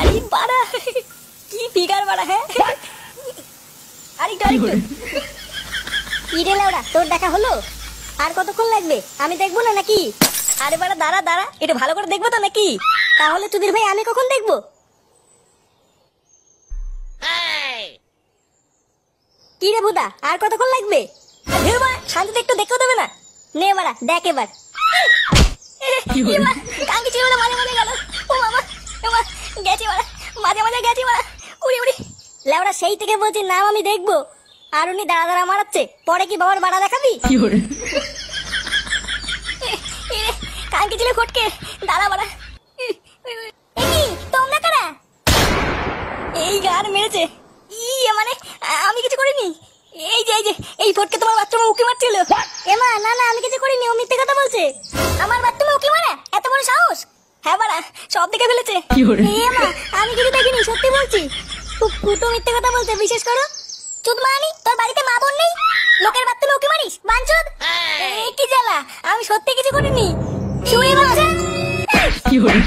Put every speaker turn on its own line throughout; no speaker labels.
আরে বাড়া কি ফিগার বাড়া হ্যাঁ। আরে কি রে লাউড়া তোর দেখা হলো? আর কতক্ষণ লাগবে? আমি দেখবো না নাকি? আরে বাড়া দাঁড়া দাঁড়া, এটা ভালো করে দেখবো তো নাকি? তাহলে তুদির ভাই আমি কখন দেখবো? কি রে বুদা আর কতক্ষণ লাগবে? শান্তিতে একটু দেখতেও দেবে না? নে বাড়া দেখ এবার। কাঙ্কি ছিল না মাঝে মাঝে গেল। ও মামা গেছি বাড়া, মাঝে মাঝে গেছি বাড়া। উড়ি উড়ি লেওড়া সেই থেকে বলছি নাম আমি দেখবো, আর উনি দাঁড়া দাঁড়া মারাচ্ছে। পরে কি বাবার বাড়া দেখাবি? কাঙ্কি ছিল ফটকে দাঁড়া বাড়া। তোমরা কারা? এই গান মেরেছে। মানে আমি কিছু করিনি। এই যে এই ফটকে তোমার বাথরুমে উকি মারছিল। এমা না না আমি কিছু করিনি, ও মিথ্যে কথা বলছে। আমার বাথরুমে উকি মারা এত বড় সাহস? হ্যাঁ বাড়া সব দেখে ফেলেছে। এমা আমি কিছু দেখিনি, সত্যি বলছি। ফুটো মিথ্যে কথা বলছে, বিশেষ করো। চুদ মানি তোর বাড়িতে মা বোন নেই? লোকের বাথরুমে উকি মারিস বাঞ্চোদ? কি জ্বালা, আমি সত্যি কিছু করিনি। শুয়ে বাচ্চা কি হলো?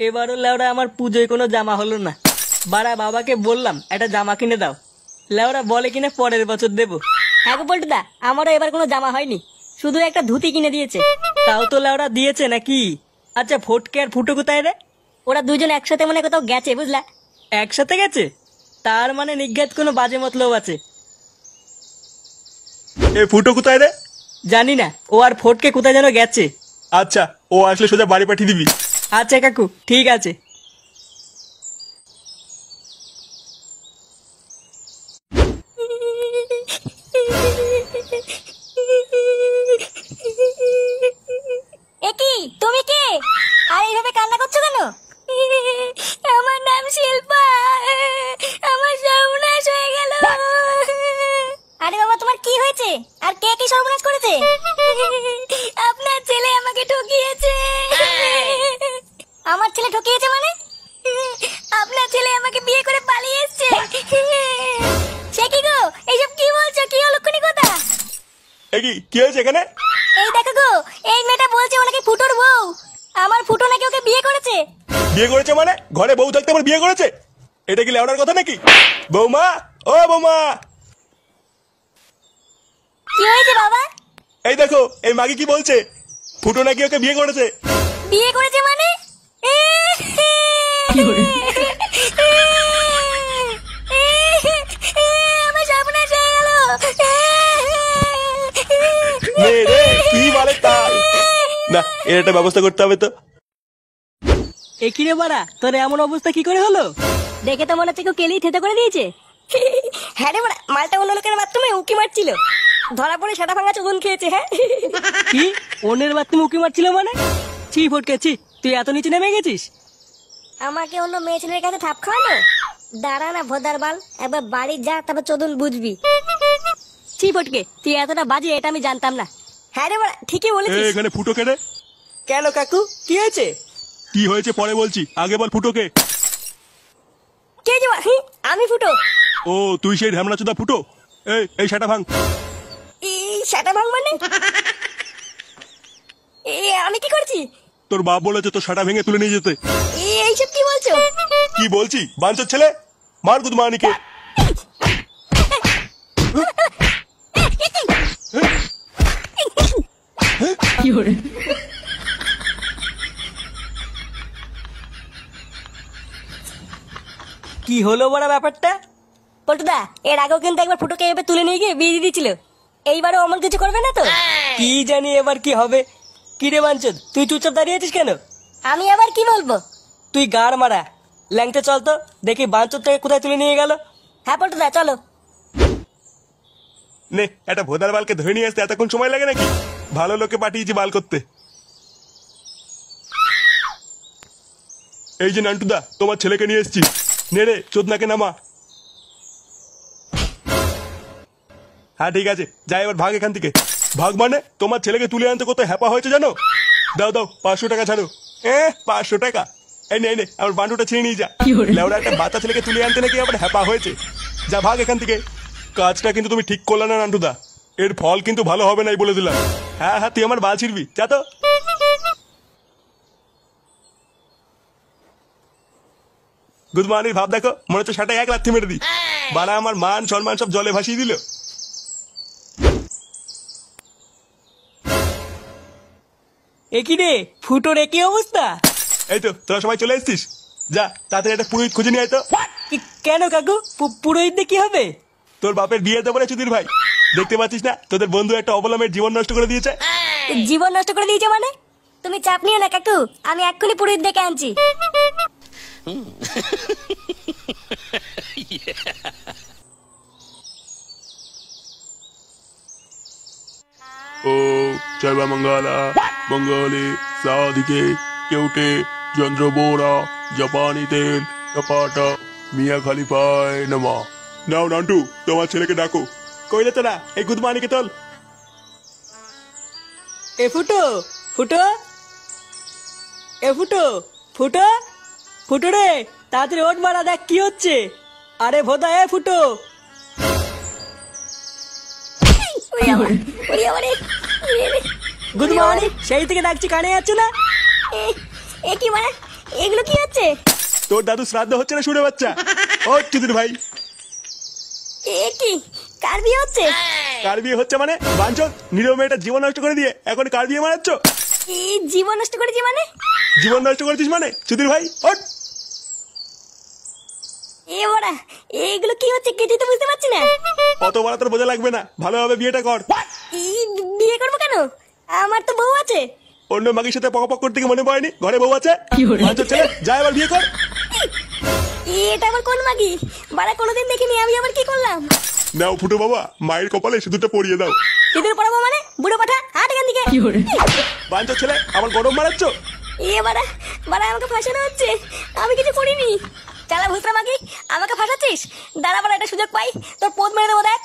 এবারও লেওরা আমার পুজোয় কোনো জামা হলো না। বাড়া বাবাকে বললাম একটা জামা কিনে দাও, লেওরা বলে কিনা পরের বছর দেবো।
হ্যাঁ গো পল্টুদা, আমারও এবার কোনো জামা হয়নি, শুধু একটা ধুতি কিনে দিয়েছে।
তাও তো লেওরা দিয়েছে নাকি? আচ্ছা ফটকে আর ফুটো কোথায় রে?
ওরা দুজন একসাথে মনে কোথাও গেছে বুঝলা।
একসাথে গেছে? তার মানে নিঘাত কোনো বাজে মতলব আছে।
এ ফুটো কোথায় রে?
জানি না, ও আর ফটকে কোথায় যেন গেছে।
আচ্ছা ও আসলে সোজা বাড়ি পাঠিয়ে দিবি।
আচ্ছা কাকু ঠিক আছে।
একি তুমি কে? আর এইভাবে কান্না করছো কেন? আমার নাম শিল্পা, আমার সর্বনাশ হয়ে গেল। আরে বাবা তোমার কি হয়েছে? আর কে কি সর্বনাশ করেছে? আপনার ছেলে আমাকে ঠকিয়েছে। আমার ছেলে ঠকিয়েছে মানে? আপনার ছেলে আমাকে বিয়ে করে পালিয়ে এসেছে। সে কি গো, এইসব কি বলছো? কি অলক্ষণী কথা?
কি হয়েছে এখানে?
এই দেখো গো, এই মেয়েটা বলছে ও নাকি ফুটোর বউ। আমার ফুটো নাকি ওকে বিয়ে করেছে।
বিয়ে করেছে মানে? ঘরে বউ থাকতে আবার বিয়ে করেছে? এটা কি লেওড়ার কথা নাকি? বৌমা, ও বৌমা।
কি হয়েছে বাবা?
এই দেখো এই মাগি কি বলছে, ফুটো নাকি ওকে বিয়ে করেছে।
বিয়ে করেছে মানে? আমার সর্বনাশ হয়ে গেল।
কি বলে তাই না, এর একটা ব্যবস্থা করতে হবে তো।
একই রে বাড়া, তোর এমন অবস্থা কি করে হলো?
দেখে তো মনে হচ্ছে কেউ কেলি থেতে করে দিয়েছে। হ্যাঁ রে বাড়া, মালটা অন্য লোকের বাথরুমে উকি মারছিল, ধরা পড়ে সেটা ভাঙা চুদন খেয়েছে। হ্যাঁ
কি অন্যের বাথরুমে উকি মারছিল মানে? ছি ফটকে ছি, তুই এত নিচে নেমে গেছিস?
আমাকে অন্য মেয়ে ছেলের কাছে থাপ খাওয়ানো? দাঁড়া না ভোদার বাল, একবার বাড়ি যা তারপর চোদন বুঝবি। ছি ফটকে, তুই এতটা বাজে এটা আমি জানতাম না। হ্যাঁ রে বাড়া ঠিকই বলেছিস।
এখানে ফুটো কে রে?
কেন কাকু কি হয়েছে?
কি হয়েছে পরে বলছি, আগে বল ফুটোকে।
কে যে আমি ফুটো?
ও তুই সেই ঢ্যামনা চোদা ফুটো। এই সেটা ভাঙ।
এই সেটা ভাঙ মানে? আমি কি করছি?
তোর বাপ বলেছে তোর সেটা ভেঙে তুলে নিয়ে যেতে।
এইসব কি বলছো?
কি বলছি বাঞ্চোর ছেলে, মার গুদমানিকে।
কি করে? কি হলো বড় ব্যাপারটা?
পল্টুদা এর আগেও কিন্তু একবার ফুটোকে এভাবে তুলে নিয়ে গিয়ে বিয়ে দিয়ে দিয়েছিল, এইবারও অমন কিছু করবে না তো?
কি জানি এবার কি হবে। কি রে বাঞ্চদ, তুই চুপচাপ দাঁড়িয়ে আছিস কেন?
আমি আবার কি বলবো?
তুই গাড় মারা ল্যাংটে চল তো দেখি বাঞ্চদটাকে কোথায় তুলে নিয়ে গেল।
হ্যাঁ পল্টুদা চলো।
নে একটা ভোদার বালকে ধরে নিয়ে আসতে এতক্ষণ সময় লাগে নাকি? ভালো লোকে পাঠিয়েছি বাল করতে। এই যে নান্টুদা তোমার ছেলেকে নিয়ে এসেছি, নে রে চোদনাকে নামা। হ্যাঁ ঠিক আছে, যাই এবার ভাগ এখান থেকে। ভাগ মানে তোমার ছেলেকে তুলে আনতে কত হ্যাপা হয়েছে জানো? দাও দাও 500 টাকা ছাড়ো। 500 টাকা? এই নে আমার বান্ডুটা ছিঁড়ে নিয়ে যা। লেওড়া একটা বাচ্চা ছেলেকে তুলে আনতে নাকি আবার হ্যাপা হয়েছে। যা ভাগ এখান থেকে। কাজটা কিন্তু তুমি ঠিক করলে না নান্টুদা। এর ফল কিন্তু ভালো হবে নাই বলে দিলাম। হ্যাঁ হ্যাঁ, তুই আমার বাল ছিড়বি, যা তো। গুদমানির ভাব দেখো, মনে হচ্ছে সেটা এক লাথি মেরে দিই। বাড়া আমার মান সম্মান সব জলে ভাসিয়ে দিল।
একই রে ফুটোর একই অবস্থা।
এই তো তোরা সবাই চলে এসেছিস, যা তাড়াতাড়ি একটা পুরোহিত খুঁজে নিয়ে আয় তো।
কেন কাকু, পুরোহিত দিয়ে কি হবে?
তোর বাপের বিয়ে দেবো রে চুদির ভাই, দেখতে পাচ্ছিস না তোদের বন্ধু একটা অবলম্বের জীবন নষ্ট করে দিয়েছে।
জীবন নষ্ট করে দিয়েছে মানে? তুমি চাপ নিও না কাকু, আমি এক্ষুনি পুরোহিত ডেকে আনছি।
ও সর্বমঙ্গলা মঙ্গলে সাধিকে কেউটে চন্দ্রবোরা জাপানি তেল টপাটা মিয়া খালিফায় নমা। নাও নান্টু, তোমার ছেলেকে ডাকো। কইলে তোরা এই গুদমানিকে তোল।
এ ফুটো, ফুটো, এ ফুটো, ফুটো, ফুটো রে তাড়াতাড়ি ওঠ মারা, দেখ কি হচ্ছে। আরে ভোদা, এ ফুটো। গুড মর্নিং, সেই থেকে ডাকছি, কানে যাচ্ছে না?
এ কি মানে, এগুলো কি হচ্ছে?
তোর দাদু শ্রাদ্ধ হচ্ছে না শুনে বাচ্চা। ও চুদির ভাই,
এ কি কার বিয়ে হচ্ছে?
কার বিয়ে হচ্ছে মানে? বাঞ্চত নিরীহ মেয়েটা জীবন নষ্ট করে দিয়ে এখন কার বিয়ে মারাচ্ছ?
এই জীবন নষ্ট করেছি মানে?
জীবন নষ্ট করেছিস মানে চুদির ভাই? ওঠ।
এ বড়া, এইগুলো কি হচ্ছে কিছুই তো বুঝতে পারছি না।
অত বড় তোর বোঝা লাগবে না, ভালোভাবে বিয়েটা কর।
এই বিয়ে করবো কেন? আমার তো বউ আছে।
অন্য মাগির সাথে পক করতে গিয়ে মনে পড়েনি ঘরে বউ আছে? বাঞ্চত ছেলে, যা এবার বিয়ে কর।
এটা আবার কোন মাগি? বাড়া কোনোদিন দেখিনি, আমি আবার কি করলাম?
নাও ফুটো বাবা, মায়ের কপালে সিঁদুরটা পরিয়ে দাও।
সিঁদুর পড়াবো মানে? বুড়ো পাঠা, হাট এখান থেকে।
বাঞ্চত ছেলে, আমার গরম মারাচ্ছ?
এ বাড়া, বাড়া আমাকে ফাঁসানো হচ্ছে, আমি কিছু করিনি। চালা ভুসরা মাগি, আমাকে ফাঁসাচ্ছিস? দাঁড়া বাড়া, একটা সুযোগ পাই তোর পোদ মেরে দেবো, দেখ।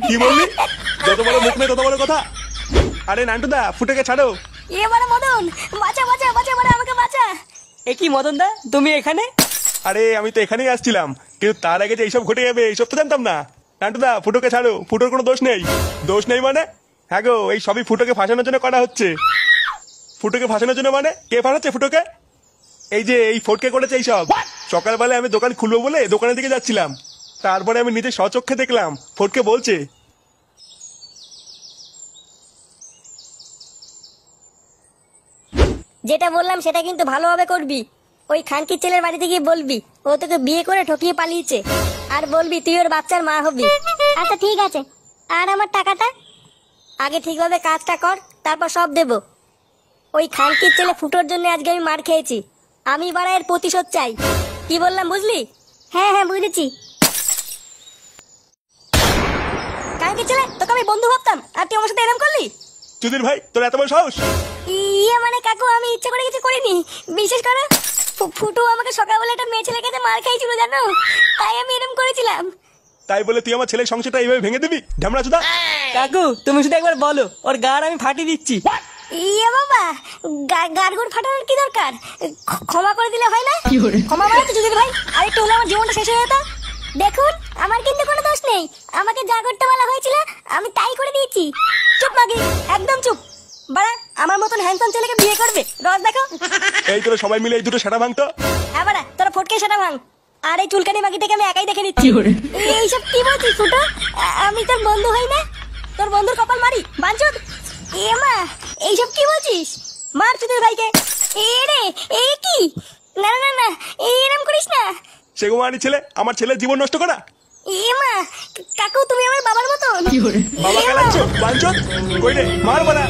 কি বললি? যত বড় মুখ নেই তত বড় কথা। আরে নান্টুদা, ফুটোকে ছাড়ো।
এ বাড়া মদন, বাঁচা বাঁচা বাঁচা, বাড়া আমাকে বাঁচা।
এ কি মদন দা, তুমি এখানে?
আরে আমি তো এখানেই আসছিলাম, কিন্তু তার আগে যে এইসব ঘটে যাবে এইসব তো জানতাম না। নান্টুদা, ফুটোকে ছাড়ো, ফুটোর কোনো দোষ নেই। দোষ নেই মানে? হ্যাঁ গো, এই সবই ফুটোকে ফাঁসানোর জন্য করা হচ্ছে। ফুটোকে ফাঁসানোর জন্য মানে? কে ফাঁসাচ্ছে ফুটোকে? এই যে এই ফটকে করেছে এইসব। সকালবেলায় আমি দোকান খুলবো বলে দোকানের দিকে যাচ্ছিলাম, তারপরে আমি নিজে স্বচক্ষে দেখলাম ফটকে বলছে
যেটা বললাম সেটা কিন্তু ভালোভাবে করবি। ওই খানকির ছেলের বাড়িতে গিয়ে বলবি ও তোকে বিয়ে করে ঠকিয়ে পালিয়েছে, আর বলবি তুই ওর বাচ্চার মা হবি। আচ্ছা ঠিক আছে, আর আমার টাকাটা? আগে ঠিকভাবে কাজটা কর, তারপর সব দেব। ওই খানকির ছেলে ফুটোর জন্য আজকে আমি মার খেয়েছি, আমি বাড়া এর প্রতিশোধ চাই। কি বললাম বুঝলি? হ্যাঁ হ্যাঁ বুঝেছি। খানকির ছেলে, তোকে আমি বন্ধু ভাবতাম, আর তুই আমার সাথে এরকম করলি?
চুদির ভাই, তোর এত বড় সাহস?
ইয়ে মানে কাকু, আমি ইচ্ছা করে কিছু করিনি। বিশেষ করে ফুটু আমাকে সকালবেলা একটা মেয়ে ছেলের কাছে মার খাইছিল জানো, তাই আমি এরকম করেছিলাম।
তাই বলে তুই আমার ছেলের সংসারটা এইভাবে ভেঙে দিবি? ঢামড়া চুদা।
কাকু তুমি শুধু একবার বলো, ওর গাড় আমি ফাটিয়ে দিচ্ছি।
ইয়ে বাবা, গাড়গুড় ফাটানোর কি দরকার? ক্ষমা করে দিলে হয় না? ক্ষমা মানে তো যদি ভাই, আর একটু হলে আমার জীবনটা শেষ হয়ে যেত। দেখুন, আমার কিন্তু কোনো দোষ নেই, আমাকে যা করতে বলা হয়েছিল আমি তাই করে দিয়েছি। চুপ মাগি, একদম চুপ। বাড়া, আমার মতন হ্যান্ডসাম ছেলেকে বিয়ে করবে? রস দেখো।
এই তোরা সবাই মিলে এই দুটো সেটা ভাঙতো।
হ্যাঁ বাড়া, তোরা ফটকে সেটা ভাঙ, আর এই চুলকানি মাগিটাকে আমি একাই দেখে নিচ্ছি। এইসব কি বলছিস ফুটো? আমি তোর বন্ধু হই না? তোর বন্ধুর কপাল মারি বাঞ্চদ। এ মা, এইসব কি বলছিস? মার চুদের ভাইকে। এ রে, এ কি? না না না, এরম করিস না।
সেগুমানি ছেলে, আমার ছেলের জীবন নষ্ট করা।
এ মা, কাকু তুমি আমার বাবার মতন।
বাবা কালাচ্ছ বাঞ্চত, কই রে মার বাড়া।